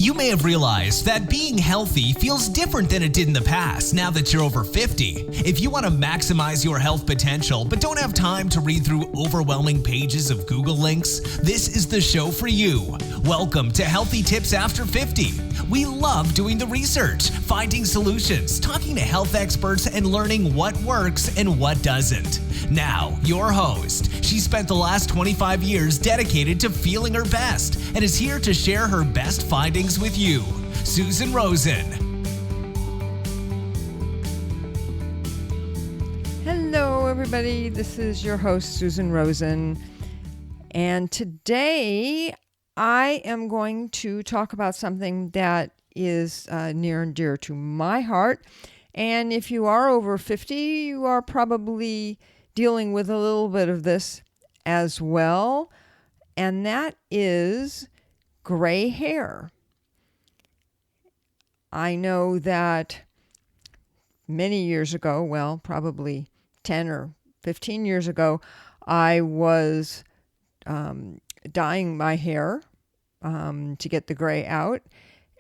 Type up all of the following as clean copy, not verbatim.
You may have realized that being healthy feels different than it did in the past now that you're over 50. If you want to maximize your health potential but don't have time to read through overwhelming pages of Google links, this is the show for you. Welcome to Healthy Tips After 50. We love doing the research, finding solutions, talking to health experts, and learning what works and what doesn't. Now, your host. She spent the last 25 years dedicated to feeling her best and is here to share her best findings with you, Susan Rosen. Hello, everybody. This is your host, Susan Rosen. And today I am going to talk about something that is near and dear to my heart. And if you are over 50, you are probably dealing with a little bit of this as well. And that is gray hair. I know that many years ago, well, probably 10 or 15 years ago, I was dyeing my hair to get the gray out.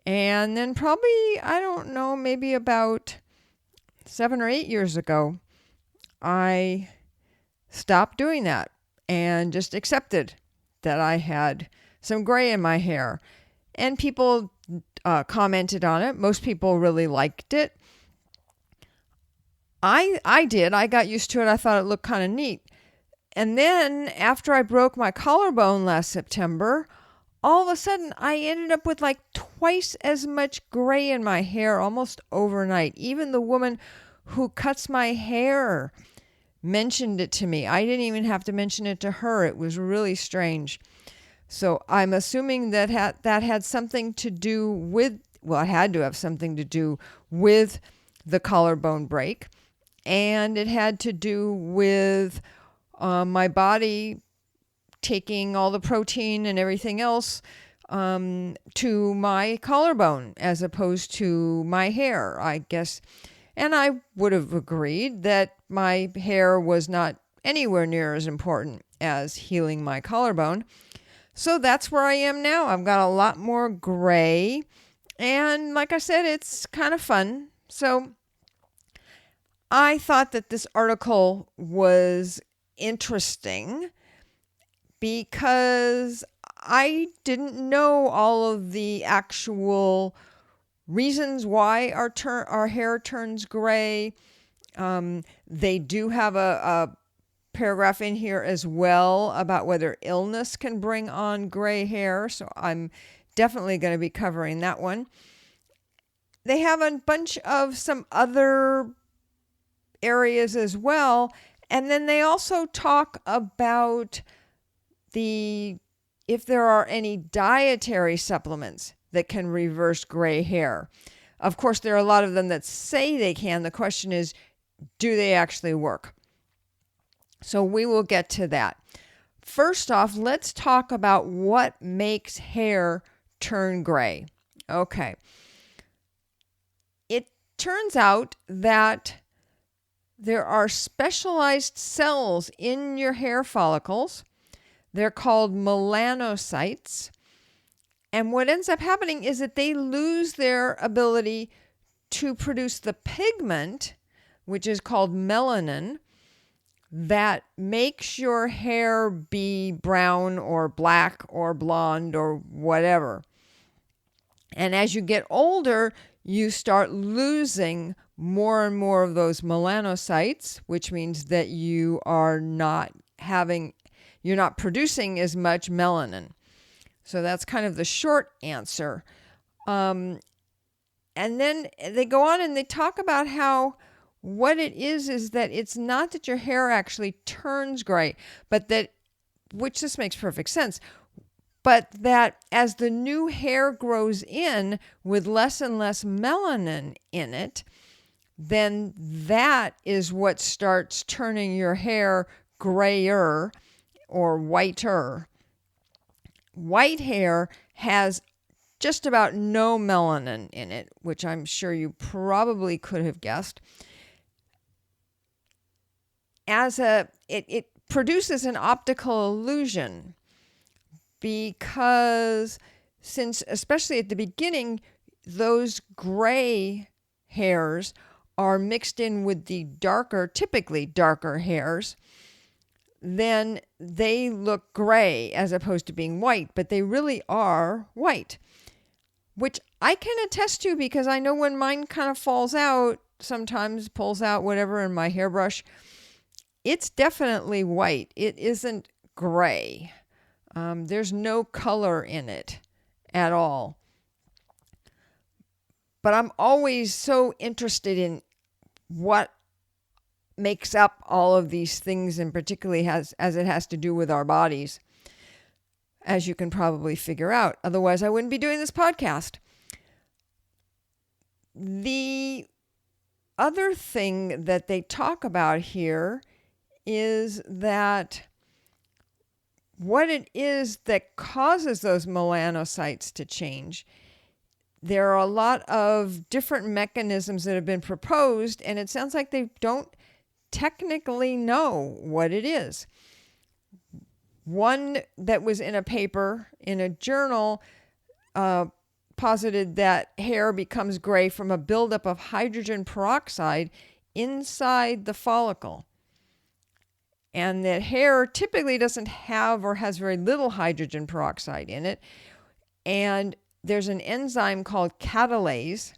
And then probably, I don't know, maybe about 7 or 8 years ago, I stopped doing that and just accepted that I had some gray in my hair. And people commented on it. Most people really liked it. I did. I got used to it. I thought it looked kind of neat. And then after I broke my collarbone last September, all of a sudden I ended up with like twice as much gray in my hair almost overnight. Even the woman who cuts my hair mentioned it to me. I didn't even have to mention it to her. It was really strange. So I'm assuming that had something to do with, well, it had to have something to do with the collarbone break. And it had to do with my body taking all the protein and everything else to my collarbone as opposed to my hair, I guess. And I would have agreed that my hair was not anywhere near as important as healing my collarbone. So that's where I am now. I've got a lot more gray. And like I said, it's kind of fun. So I thought that this article was interesting because I didn't know all of the actual reasons why our hair turns gray. They do have a paragraph in here as well about whether illness can bring on gray hair. So I'm definitely going to be covering that one. They have a bunch of some other areas as well. And then they also talk about if there are any dietary supplements that can reverse gray hair. Of course, there are a lot of them that say they can. The question is, do they actually work? So we will get to that. First off, let's talk about what makes hair turn gray. Okay. It turns out that there are specialized cells in your hair follicles. They're called melanocytes. And what ends up happening is that they lose their ability to produce the pigment, which is called melanin, that makes your hair be brown or black or blonde or whatever. And as you get older, you start losing more and more of those melanocytes, which means that you're not producing as much melanin. So that's kind of the short answer. And then they go on and they talk about how what it is that it's not that your hair actually turns gray, but which this makes perfect sense, but that as the new hair grows in with less and less melanin in it, then that is what starts turning your hair grayer or whiter. White hair has just about no melanin in it, which I'm sure you probably could have guessed. It produces an optical illusion because since especially at the beginning, those gray hairs are mixed in with the typically darker hairs, then they look gray as opposed to being white, but they really are white, which I can attest to because I know when mine kind of falls out, sometimes pulls out whatever in my hairbrush, it's definitely white. It isn't gray. There's no color in it at all. But I'm always so interested in what makes up all of these things, and particularly as it has to do with our bodies, as you can probably figure out. Otherwise, I wouldn't be doing this podcast. The other thing that they talk about here is that what it is that causes those melanocytes to change. There are a lot of different mechanisms that have been proposed, and it sounds like they don't technically know what it is. One that was in a paper in a journal posited that hair becomes gray from a buildup of hydrogen peroxide inside the follicle. And that hair typically doesn't have or has very little hydrogen peroxide in it. And there's an enzyme called catalase,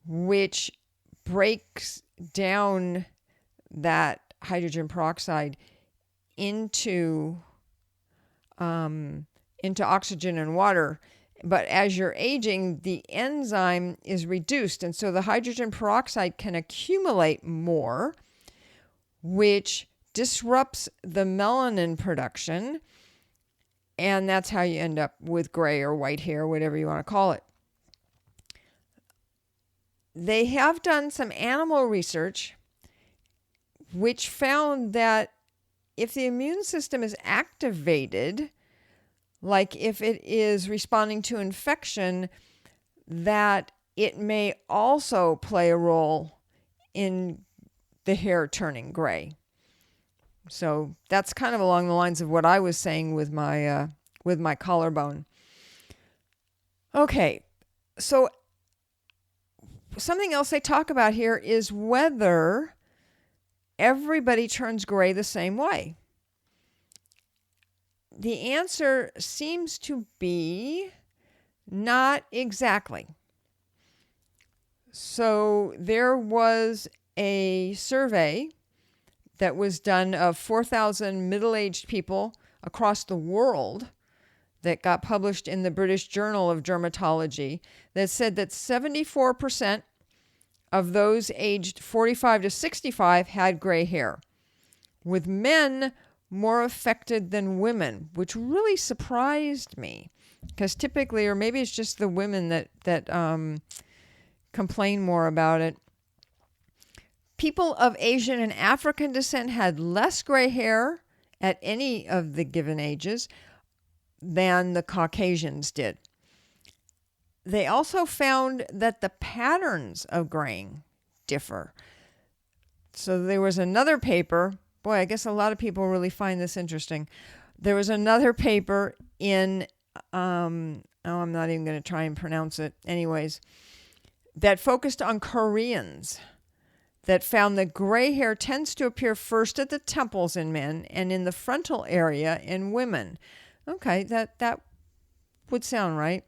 which breaks down that hydrogen peroxide into oxygen and water. But as you're aging, the enzyme is reduced, and so the hydrogen peroxide can accumulate more, which disrupts the melanin production, and that's how you end up with gray or white hair, whatever you want to call it. They have done some animal research which found that if the immune system is activated, like if it is responding to infection, that it may also play a role in the hair turning gray. So that's kind of along the lines of what I was saying with my collarbone. Okay, so something else they talk about here is whether everybody turns gray the same way. The answer seems to be not exactly. So there was a survey that was done of 4,000 middle-aged people across the world that got published in the British Journal of Dermatology that said that 74% of those aged 45 to 65 had gray hair, with men more affected than women, which really surprised me because typically, or maybe it's just the women that complain more about it. People of Asian and African descent had less gray hair at any of the given ages than the Caucasians did. They also found that the patterns of graying differ. So there was another paper. Boy, I guess a lot of people really find this interesting. There was another paper in, I'm not even going to try and pronounce it anyways, that focused on Koreans, that found that gray hair tends to appear first at the temples in men and in the frontal area in women. Okay, that would sound right.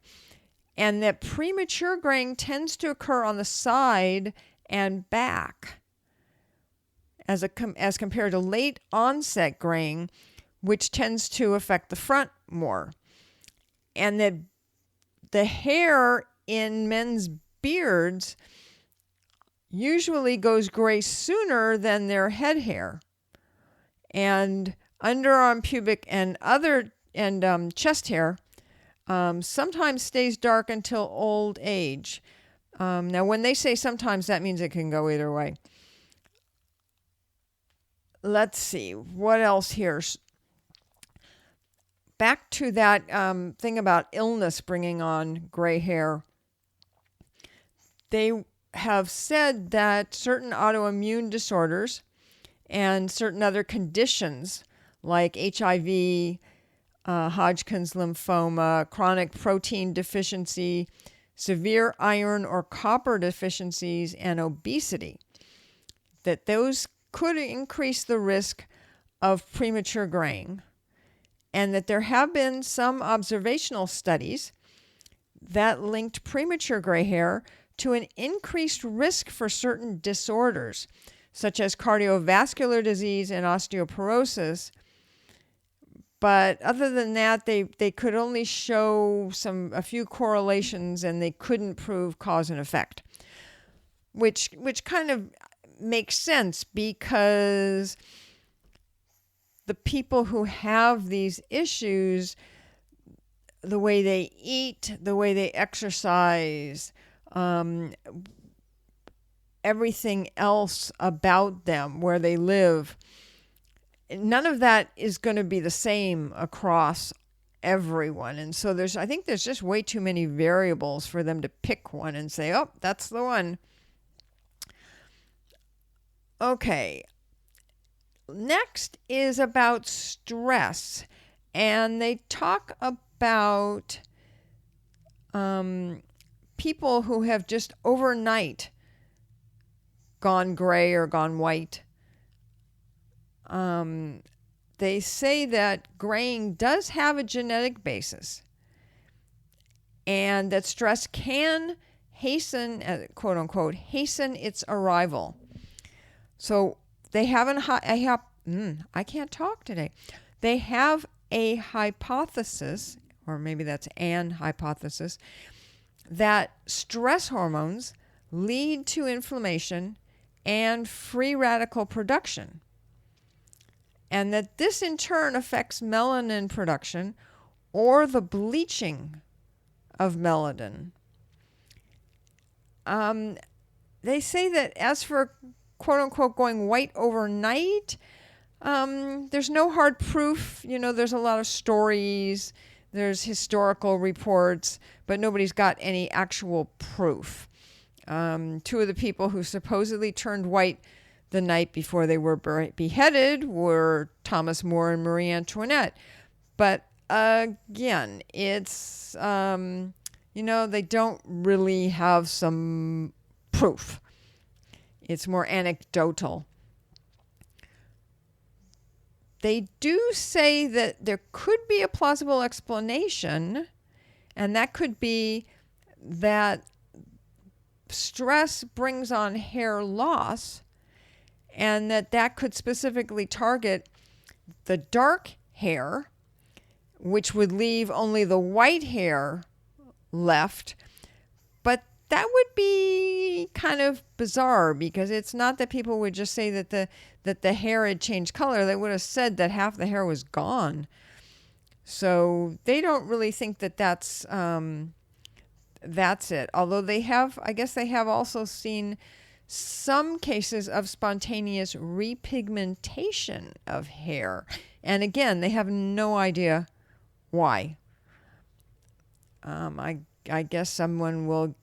And that premature graying tends to occur on the side and back, as compared to late onset graying, which tends to affect the front more. And that the hair in men's beards usually goes gray sooner than their head hair. And underarm, pubic, and chest hair sometimes stays dark until old age. Now, when they say sometimes, that means it can go either way. Let's see, what else here? Back to that thing about illness bringing on gray hair. They have said that certain autoimmune disorders and certain other conditions like HIV, Hodgkin's lymphoma, chronic protein deficiency, severe iron or copper deficiencies, and obesity, that those could increase the risk of premature graying, and that there have been some observational studies that linked premature gray hair to an increased risk for certain disorders, such as cardiovascular disease and osteoporosis. But other than that, they could only show a few correlations, and they couldn't prove cause and effect, which kind of makes sense, because the people who have these issues, the way they eat, the way they exercise, everything else about them, where they live, none of that is going to be the same across everyone. And so I think there's just way too many variables for them to pick one and say, oh, that's the one. Okay. Next is about stress. And they talk about people who have just overnight gone gray or gone white. They say that graying does have a genetic basis, and that stress can hasten, quote unquote, hasten its arrival. So they haven't, I can't talk today. They have a hypothesis, or maybe that's an hypothesis, that stress hormones lead to inflammation and free radical production, and that this in turn affects melanin production, or the bleaching of melanin. They say that as for quote unquote going white overnight, there's no hard proof. There's a lot of stories, there's historical reports, but nobody's got any actual proof. Two of the people who supposedly turned white the night before they were beheaded were Thomas More and Marie Antoinette. But again, it's, they don't really have some proof. It's more anecdotal. They do say that there could be a plausible explanation, and that could be that stress brings on hair loss, and that could specifically target the dark hair, which would leave only the white hair left. But that would be kind of bizarre, because it's not that people would just say that the hair had changed color. They would have said that half the hair was gone. So they don't really think that that's it. Although I guess they have also seen some cases of spontaneous repigmentation of hair. And again, they have no idea why. I guess someone will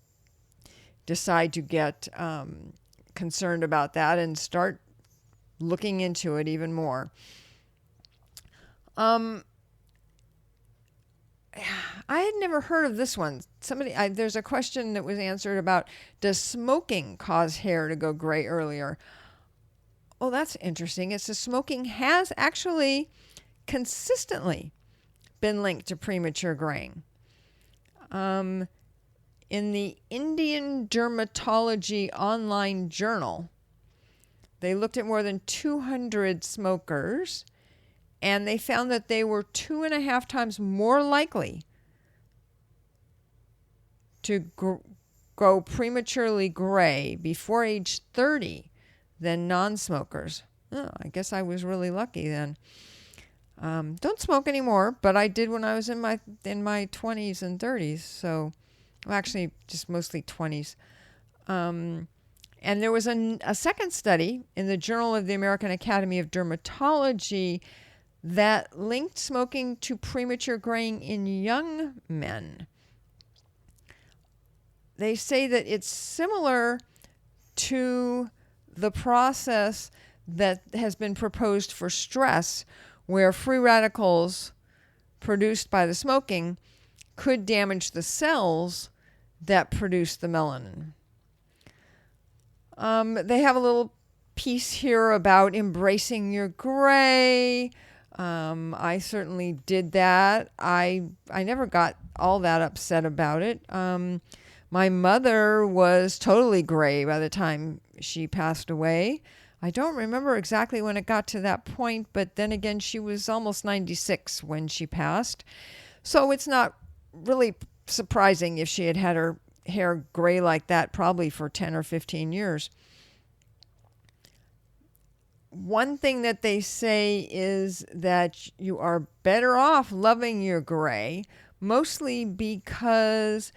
decide to get concerned about that and start looking into it even more. I had never heard of this one. There's a question that was answered about, does smoking cause hair to go gray earlier? Oh, that's interesting. It says smoking has actually consistently been linked to premature graying. In the Indian Dermatology Online Journal, they looked at more than 200 smokers, and they found that they were 2.5 times more likely to go prematurely gray before age 30 than non-smokers. Oh, I guess I was really lucky then. Don't smoke anymore, but I did when I was in my 20s and 30s. So, well, actually, just mostly 20s. And there was a second study in the Journal of the American Academy of Dermatology that linked smoking to premature graying in young men. They say that it's similar to the process that has been proposed for stress, where free radicals produced by the smoking could damage the cells that produce the melanin. They have a little piece here about embracing your gray. I certainly did that. I never got all that upset about it. My mother was totally gray by the time she passed away. I don't remember exactly when it got to that point, but then again, she was almost 96 when she passed. So it's not really surprising if she had had her hair gray like that probably for 10 or 15 years. One thing that they say is that you are better off loving your gray, mostly because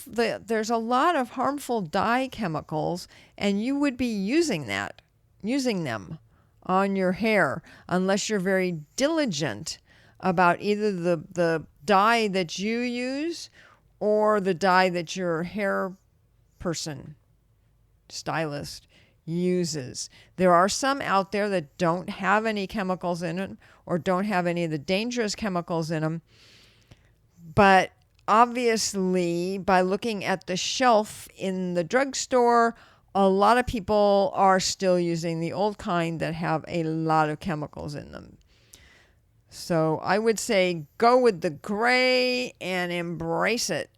there's a lot of harmful dye chemicals, and you would be using them on your hair unless you're very diligent about either the dye that you use or the dye that your hair person, stylist, uses. There are some out there that don't have any chemicals in it or don't have any of the dangerous chemicals in them. But obviously, by looking at the shelf in the drugstore, a lot of people are still using the old kind that have a lot of chemicals in them. So I would say go with the gray and embrace it.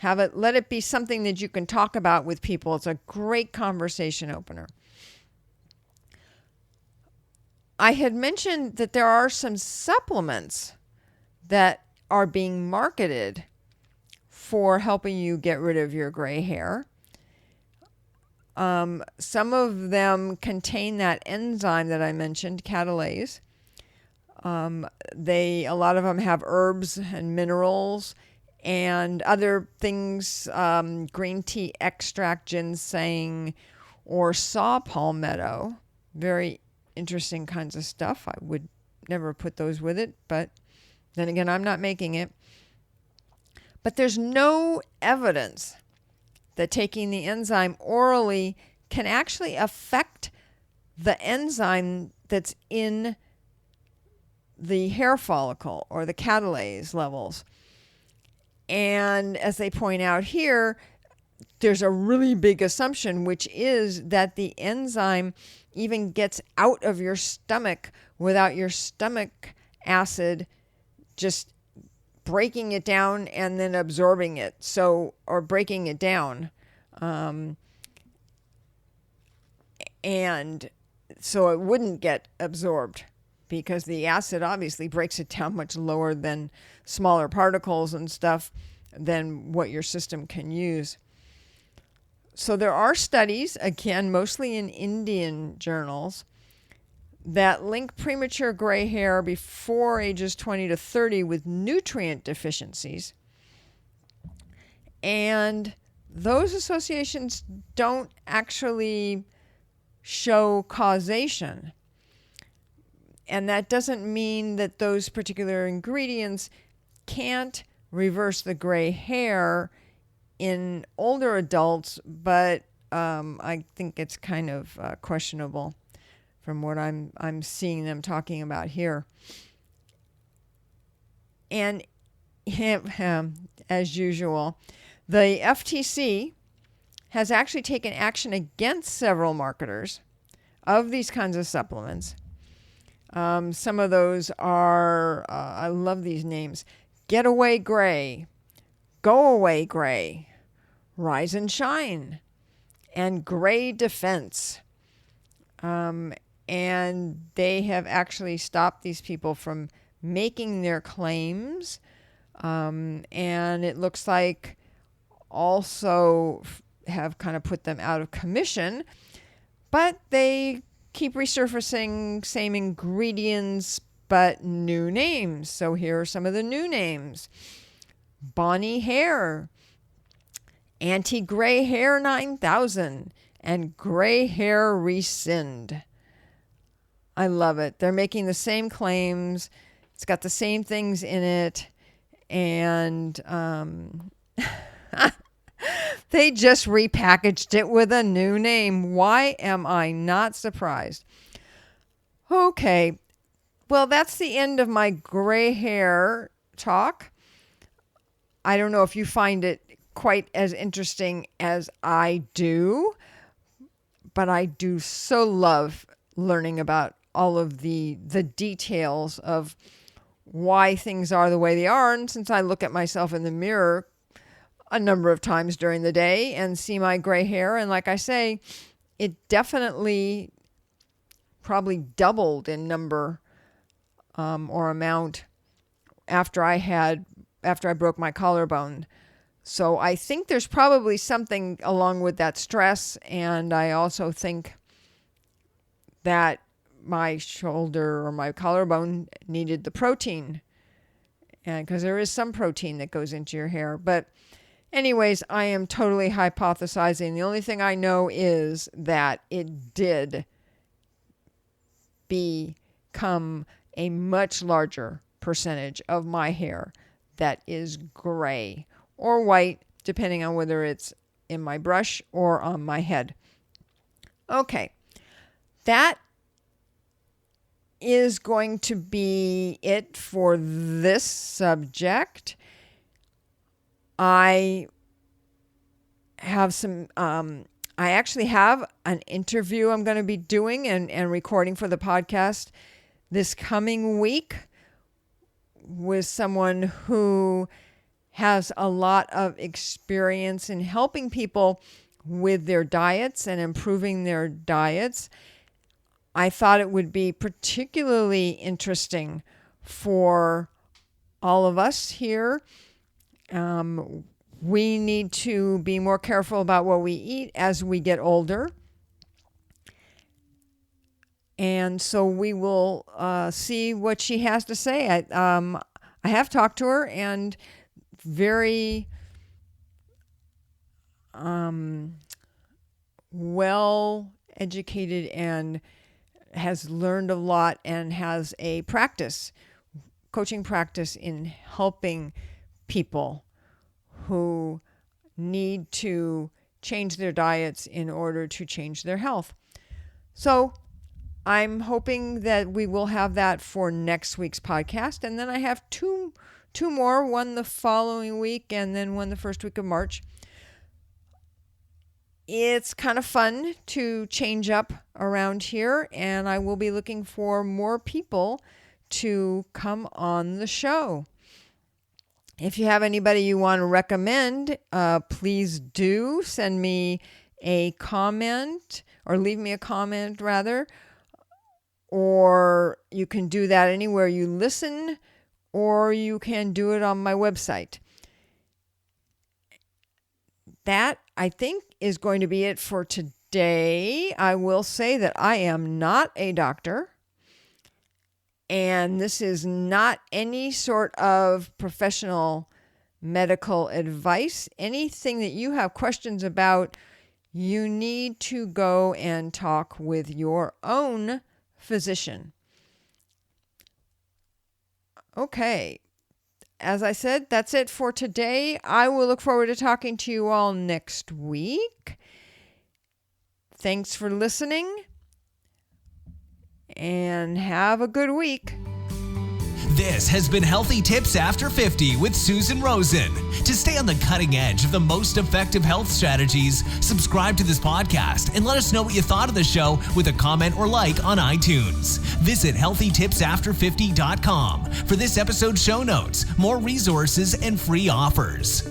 Let it be something that you can talk about with people. It's a great conversation opener. I had mentioned that there are some supplements that are being marketed for helping you get rid of your gray hair. Some of them contain that enzyme that I mentioned, catalase. A lot of them have herbs and minerals and other things, green tea extract, ginseng, or saw palmetto. Very interesting kinds of stuff. I would never put those with it, but then again, I'm not making it. But there's no evidence that taking the enzyme orally can actually affect the enzyme that's in the hair follicle or the catalase levels. And as they point out here, there's a really big assumption, which is that the enzyme even gets out of your stomach without your stomach acid just breaking it down and then absorbing it. Or breaking it down. And so it wouldn't get absorbed, because the acid obviously breaks it down much lower than smaller particles and stuff than what your system can use. So there are studies, again, mostly in Indian journals, that link premature gray hair before ages 20 to 30 with nutrient deficiencies. And those associations don't actually show causation. And that doesn't mean that those particular ingredients can't reverse the gray hair in older adults, but I think it's kind of questionable from what I'm seeing them talking about here. And as usual, the FTC has actually taken action against several marketers of these kinds of supplements. Some of those are, I love these names: Getaway Gray, Go Away Gray, Rise and Shine, and Gray Defense. And they have actually stopped these people from making their claims. And it looks like also have kind of put them out of commission, but they keep resurfacing same ingredients, but new names. So here are some of the new names: Bonnie Hair, Anti-Gray Hair 9000, and Gray Hair Rescind. I love it. They're making the same claims. It's got the same things in it. And they just repackaged it with a new name. Why am I not surprised? Okay. Well, that's the end of my gray hair talk. I don't know if you find it quite as interesting as I do, but I do so love learning about all of the details of why things are the way they are. And since I look at myself in the mirror a number of times during the day and see my gray hair, and like I say, it definitely probably doubled in number or amount after I broke my collarbone. So I think there's probably something along with that stress, and I also think that my shoulder or my collarbone needed the protein, and because there is some protein that goes into your hair. But anyways, I am totally hypothesizing. The only thing I know is that it did become a much larger percentage of my hair that is gray or white, depending on whether it's in my brush or on my head. Okay, that is going to be it for this subject. I actually have an interview I'm going to be doing and recording for the podcast this coming week with someone who has a lot of experience in helping people with their diets and improving their diets. I thought it would be particularly interesting for all of us here. We need to be more careful about what we eat as we get older. And so we will see what she has to say. I have talked to her, and very well educated, and has learned a lot, and has a coaching practice in helping people who need to change their diets in order to change their health. So I'm hoping that we will have that for next week's podcast. And then I have two more, one the following week and then one the first week of March. It's kind of fun to change up around here, and I will be looking for more people to come on the show. If you have anybody you want to recommend, please do send me a comment, or leave me a comment rather, or you can do that anywhere you listen, or you can do it on my website. That, I think, is going to be it for today. I will say that I am not a doctor, and this is not any sort of professional medical advice. Anything that you have questions about, you need to go and talk with your own physician. Okay. As I said, that's it for today. I will look forward to talking to you all next week. Thanks for listening, and have a good week. This has been Healthy Tips After 50 with Susan Rosen. To stay on the cutting edge of the most effective health strategies, subscribe to this podcast and let us know what you thought of the show with a comment or like on iTunes. Visit healthytipsafter50.com for this episode's show notes, more resources, and free offers.